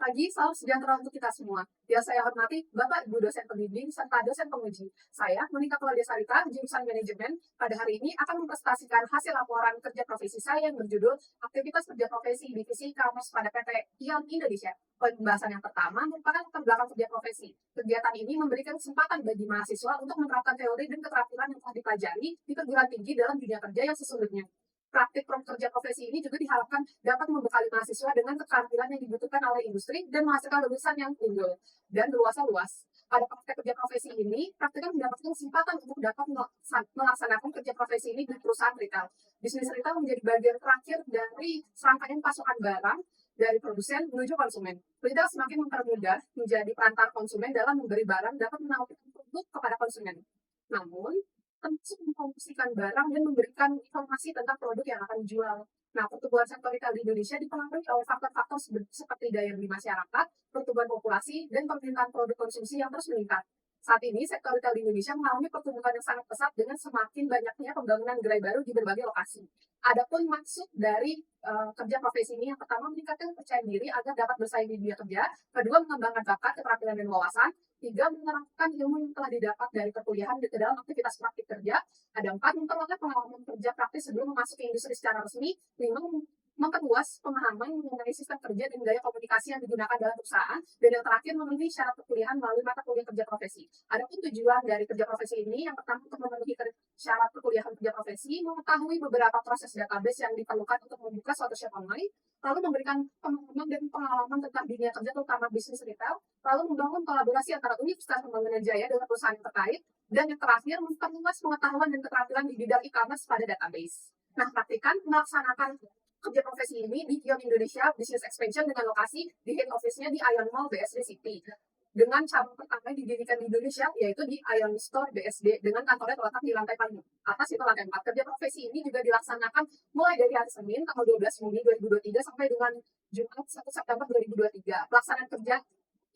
pagi, salam sejahtera untuk kita semua. Yang saya hormati Bapak Ibu dosen pembimbing serta dosen penguji. Saya, Monika Claudia Sarita, jurusan manajemen, pada hari ini akan mempresentasikan hasil laporan kerja profesi saya yang berjudul Aktivitas Kerja Profesi Divisi E-commerce pada PT ION Indonesia. Pembahasan yang pertama merupakan latar belakang kerja profesi. Kegiatan ini memberikan kesempatan bagi mahasiswa untuk menerapkan teori dan keterampilan yang telah dipelajari di perguruan tinggi dalam dunia kerja yang sesungguhnya. Praktik kerja profesi ini juga diharapkan dapat membekali mahasiswa dengan keterampilan yang dibutuhkan oleh industri dan menghasilkan lulusan yang unggul dan berluasa luas. Pada praktek kerja profesi ini, praktikan mendapatkan kesempatan untuk dapat melaksanakan kerja profesi ini di perusahaan retail. Bisnis retail menjadi bagian terakhir dari serangkaian pasokan barang dari produsen menuju konsumen. Retail semakin mempermudah menjadi perantar konsumen dalam memberi barang dapat menawarkan produk kepada konsumen. Namun, termasuk mempromosikan barang dan memberikan informasi tentang produk yang akan dijual. Nah, pertumbuhan sektor retail di Indonesia dipengaruhi oleh faktor-faktor seperti daya beli masyarakat, pertumbuhan populasi, dan permintaan produk konsumsi yang terus meningkat. Saat ini, sektor retail di Indonesia mengalami pertumbuhan yang sangat pesat dengan semakin banyaknya pembangunan gerai baru di berbagai lokasi. Adapun maksud dari kerja profesi ini, yang pertama meningkatkan percaya diri agar dapat bersaing di dunia kerja, kedua mengembangkan bakat, keterampilan, dan wawasan, tiga menerapkan ilmu yang telah didapat dari perkuliahan ke dalam aktivitas praktik kerja, ada empat memperoleh pengalaman kerja praktis sebelum memasuki industri secara resmi, lima memperluas pemahaman mengenai sistem kerja dan gaya komunikasi yang digunakan dalam perusahaan, dan yang terakhir memenuhi syarat perkuliahan melalui mata kuliah kerja profesi. Adapun tujuan dari kerja profesi ini, yang pertama untuk memenuhi syarat perkuliahan kerja profesi, mengetahui beberapa proses database yang diperlukan untuk membuka suatu shop online, lalu memberikan pemahaman dan pengalaman tentang dunia kerja terutama bisnis retail, lalu membangun kolaborasi antara Universitas Pembangunan Jaya dengan perusahaan yang terkait, dan yang terakhir memperluas pengetahuan dan keterampilan di bidang e-commerce pada database. Nah, praktikan melaksanakan kerja profesi ini di ION Indonesia Business Expansion dengan lokasi di head office-nya di ION Mall BSD City. Dengan cabang pertama yang didirikan di Indonesia, yaitu di ION Store BSD, dengan kantornya terletak di lantai paling atas, itu lantai 4. Kerja profesi ini juga dilaksanakan mulai dari hari Senin, tanggal 12 Juni 2023, sampai dengan Jumat 1 September 2023. Pelaksanaan kerja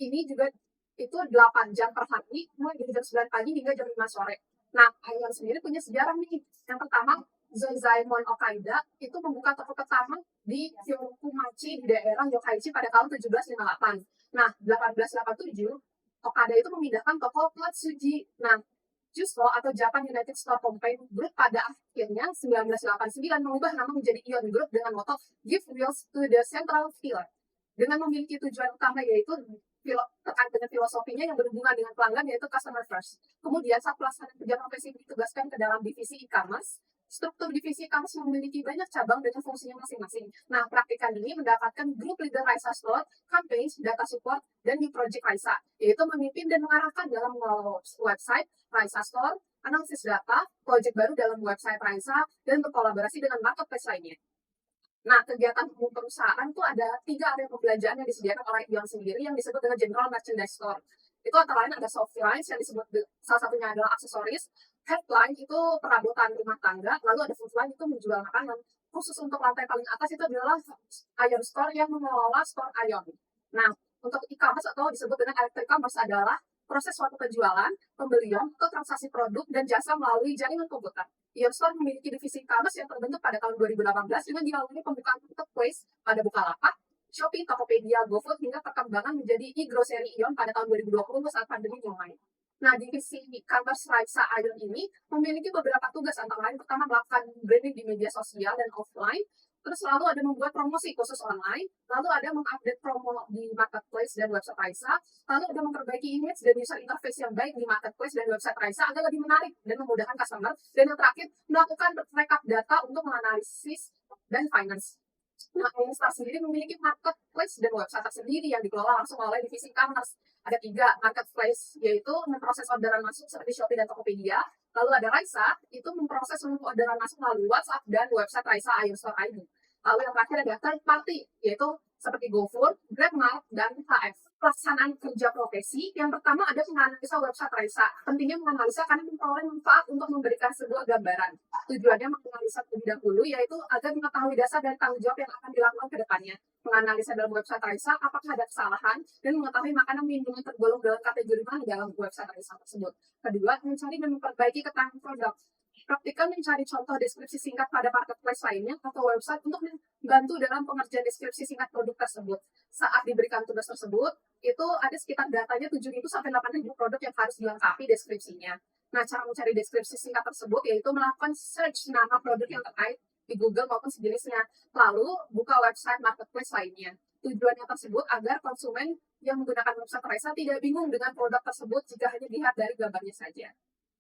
ini juga itu 8 jam per hari, mulai dari jam 9 pagi hingga jam 5 sore. Nah, ION sendiri punya sejarah nih. Yang pertama, Zozaemon Okaida itu membuka toko pertama di Kyokumachi di daerah Yokkaichi pada tahun 1758. Nah, 1887, Okada itu memindahkan toko Platsuji. Nah, Jusco atau Japan United Store Company Group pada akhirnya 1989 mengubah nama menjadi Ion Group dengan moto Give Wheels to the Central Pillar. Dengan memiliki tujuan utama yaitu terkait dengan filosofinya yang berhubungan dengan pelanggan yaitu customer first. Kemudian saat pelaksanaan kerja profesi ditugaskan ke dalam divisi e-commerce, struktur divisi e-commerce memiliki banyak cabang dengan fungsinya masing-masing. Nah, praktikan ini mendapatkan grup leader Raisa Store, campaigns, data support, dan new project Raisa, yaitu memimpin dan mengarahkan dalam mengelola website Raisa Store, analisis data, project baru dalam website Raisa, dan berkolaborasi dengan marketplace lainnya. Nah, kegiatan umum perusahaan itu ada 3 area pembelanjaan yang disediakan oleh ION sendiri yang disebut dengan General Merchandise Store. Itu antara lain ada soft lines yang disebut salah satunya adalah aksesoris, headline itu perabotan rumah tangga, lalu ada food line itu menjual makanan. Khusus untuk lantai paling atas itu adalah ION Store yang mengelola store ION. Nah, untuk e-commerce atau disebut dengan electric commerce adalah proses suatu penjualan, pembelian, atau transaksi produk dan jasa melalui jaringan komputer. ION Store memiliki divisi e-commerce yang terbentuk pada tahun 2018 dengan diawali pembukaan marketplace pada Bukalapak, Shopee, Tokopedia, GoFood, hingga perkembangan menjadi e-grocery ION pada tahun 2020 saat pandemi mulai. Nah, divisi e-commerce Raisa ION ini memiliki beberapa tugas, antara lain pertama melakukan branding di media sosial dan offline, terus lalu ada membuat promosi khusus online, lalu ada mengupdate promo di marketplace dan website Raisa, lalu ada memperbaiki image dan user interface yang baik di marketplace dan website Raisa agar lebih menarik dan memudahkan customer, dan yang terakhir melakukan rekap data untuk menganalisis dan finance. Nah, Instar sendiri memiliki marketplace dan website tersendiri yang dikelola langsung oleh divisi e-commerce. Ada 3 marketplace, yaitu memproses orderan masuk seperti Shopee dan Tokopedia. Lalu ada Raisa, itu memproses seluruh orderan masuk melalui WhatsApp dan website Raisa ION Store ID. Lalu yang terakhir ada third party, yaitu seperti GoFood, GrabMart, dan HF. Pelaksanaan kerja profesi, yang pertama ada menganalisa website Raisa. Pentingnya menganalisa karena memperoleh manfaat untuk memberikan sebuah gambaran. Tujuannya menganalisa terlebih dahulu, yaitu agar mengetahui dasar dan tanggung jawab yang akan dilakukan ke depannya. Menganalisa dalam website Raisa apakah ada kesalahan, dan mengetahui makanan minuman tergolong dalam kategori mana dalam website Raisa tersebut. Kedua, mencari dan memperbaiki keterangan produk. Praktikan mencari contoh deskripsi singkat pada marketplace lainnya atau website untuk membantu dalam pengerjaan deskripsi singkat produk tersebut. Saat diberikan tugas tersebut, itu ada sekitar datanya 7.000 sampai 8.000 produk yang harus dilengkapi deskripsinya. Nah, cara mencari deskripsi singkat tersebut yaitu melakukan search nama produk yang terkait di Google maupun sejenisnya. Lalu, buka website marketplace lainnya. Tujuannya tersebut agar konsumen yang menggunakan website Raisa tidak bingung dengan produk tersebut jika hanya dilihat dari gambarnya saja.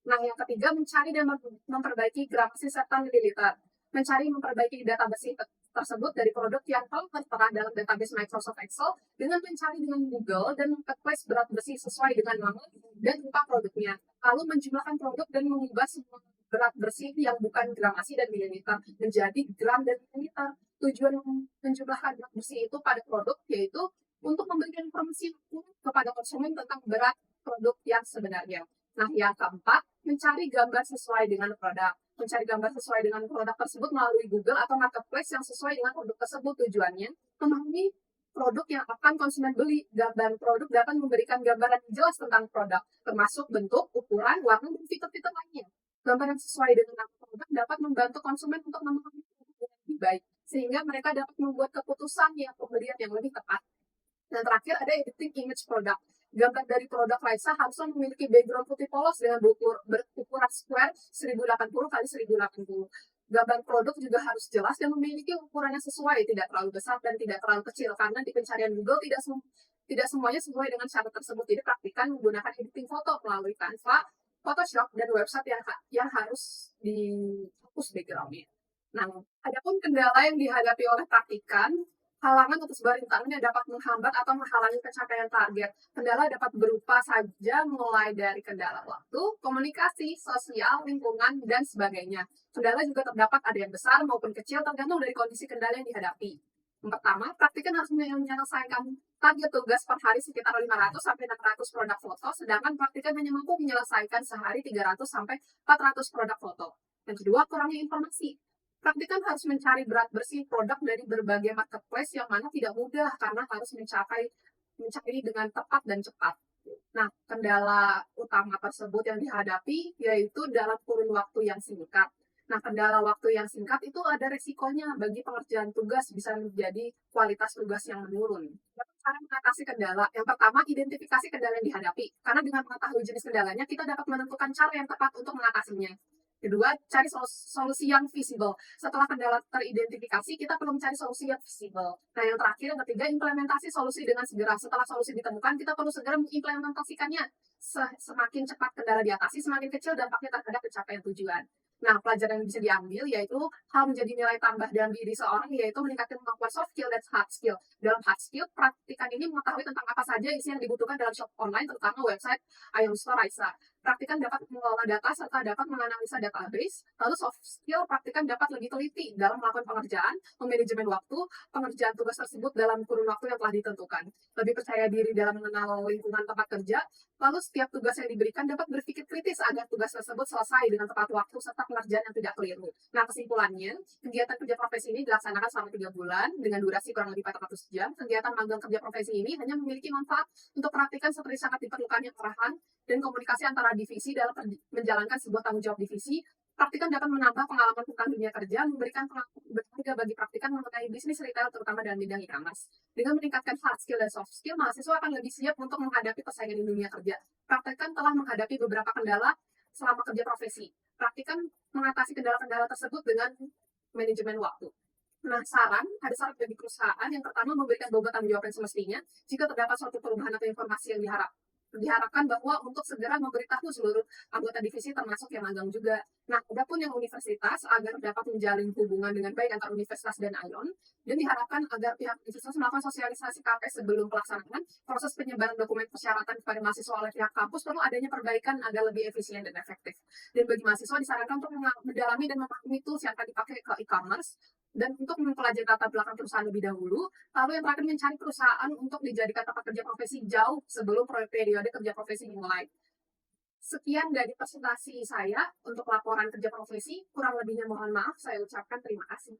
Nah, yang ketiga, mencari dan memperbaiki gramasi serta mililiter. Mencari memperbaiki data bersih tersebut dari produk yang telah tertera dalam database Microsoft Excel dengan mencari dengan Google dan marketplace berat bersih sesuai dengan nama dan rupa produknya. Lalu menjumlahkan produk dan mengubah semua berat bersih yang bukan gramasi dan mililiter menjadi gram dan mililiter. Tujuan menjumlahkan berat bersih itu pada produk yaitu untuk memberikan informasi kepada konsumen tentang berat produk yang sebenarnya. Nah, yang keempat, mencari gambar sesuai dengan produk. Mencari gambar sesuai dengan produk tersebut melalui Google atau marketplace yang sesuai dengan produk tersebut. Tujuannya memahami produk yang akan konsumen beli. Gambar produk dapat memberikan gambaran yang jelas tentang produk, termasuk bentuk, ukuran, warna, dan fitur-fitur lainnya. Gambar yang sesuai dengan nama produk dapat membantu konsumen untuk memahami produk dengan lebih baik, sehingga mereka dapat membuat keputusan yang pembelian yang lebih tepat. Dan terakhir ada editing image produk. Gambar dari produk Raisa harusnya memiliki background putih polos dengan berukuran square 1080 x 1080. Gambar produk juga harus jelas dan memiliki ukuran yang sesuai, tidak terlalu besar dan tidak terlalu kecil, karena di pencarian Google tidak semuanya sesuai dengan syarat tersebut. Jadi praktikan menggunakan editing foto melalui Canva, Photoshop, dan website yang harus dihapus backgroundnya. Nah, adapun kendala yang dihadapi oleh praktikan, halangan atau sebuah rintangan yang dapat menghambat atau menghalangi pencapaian target. Kendala dapat berupa saja mulai dari kendala waktu, komunikasi, sosial, lingkungan, dan sebagainya. Kendala juga terdapat ada yang besar maupun kecil tergantung dari kondisi kendala yang dihadapi. Yang pertama, praktikan harus menyelesaikan target tugas per hari sekitar 500 sampai 600 produk foto, sedangkan praktikan hanya mampu menyelesaikan sehari 300 sampai 400 produk foto. Yang kedua, kurangnya informasi. Praktikan harus mencari berat bersih produk dari berbagai marketplace yang mana tidak mudah karena harus mencari dengan tepat dan cepat. Nah, kendala utama tersebut yang dihadapi yaitu dalam kurun waktu yang singkat. Nah, kendala waktu yang singkat itu ada resikonya bagi pengerjaan tugas, bisa menjadi kualitas tugas yang menurun. Cara mengatasi kendala, yang pertama identifikasi kendala yang dihadapi. Karena dengan mengetahui jenis kendalanya, kita dapat menentukan cara yang tepat untuk mengatasinya. Kedua, cari solusi yang visible. Setelah kendala teridentifikasi, kita perlu mencari solusi yang visible. Nah, yang terakhir, yang ketiga, implementasi solusi dengan segera. Setelah solusi ditemukan, kita perlu segera mengimplementasikannya. Semakin cepat kendala diatasi, semakin kecil dampaknya terhadap pencapaian tujuan. Nah, pelajaran yang bisa diambil yaitu hal menjadi nilai tambah dalam diri seorang, yaitu meningkatkan kemampuan soft skill dan hard skill. Dalam hard skill, praktikan ini mengetahui tentang apa saja isi yang dibutuhkan dalam shop online, terutama website Ion Store Raisa. Praktikan dapat mengelola data serta dapat menganalisa database. Lalu soft skill, praktikan dapat lebih teliti dalam melakukan pengerjaan, memanajemen waktu, pengerjaan tugas tersebut dalam kurun waktu yang telah ditentukan. Lebih percaya diri dalam mengenal lingkungan tempat kerja. Lalu setiap tugas yang diberikan dapat berpikir kritis agar tugas tersebut selesai dengan tepat waktu serta pengerjaan yang tidak keliru. Nah, kesimpulannya, kegiatan kerja profesi ini dilaksanakan selama 3 bulan dengan durasi kurang lebih 400 jam. Kegiatan magang kerja profesi ini hanya memiliki manfaat untuk praktikan seperti sangat diperlukannya arahan dan komunikasi antara divisi dalam menjalankan sebuah tanggung jawab divisi. Praktikan dapat menambah pengalaman tentang dunia kerja, memberikan pengalaman berharga bagi praktikan mengenai bisnis retail, terutama dalam bidang e-commerce. Dengan meningkatkan hard skill dan soft skill, mahasiswa akan lebih siap untuk menghadapi persaingan di dunia kerja. Praktikan telah menghadapi beberapa kendala selama kerja profesi. Praktikan mengatasi kendala-kendala tersebut dengan manajemen waktu. Nah, ada saran bagi perusahaan. Yang pertama, memberikan bobot tanggung jawab yang semestinya. Jika terdapat suatu perubahan atau informasi yang diharapkan bahwa untuk segera memberitahu seluruh anggota divisi termasuk yang magang juga. Nah, adapun yang universitas agar dapat menjalin hubungan dengan baik antara universitas dan Ion, dan diharapkan agar pihak universitas melakukan sosialisasi KP sebelum pelaksanaan proses penyebaran dokumen persyaratan kepada mahasiswa oleh pihak kampus perlu adanya perbaikan agar lebih efisien dan efektif. Dan bagi mahasiswa disarankan untuk mendalami dan memahami tools yang akan dipakai ke e-commerce dan untuk mempelajari latar belakang perusahaan lebih dahulu. Lalu yang terakhir, mencari perusahaan untuk dijadikan tempat kerja profesi jauh sebelum periode kerja profesi dimulai. Sekian dari presentasi saya untuk laporan kerja profesi. Kurang lebihnya mohon maaf, saya ucapkan terima kasih.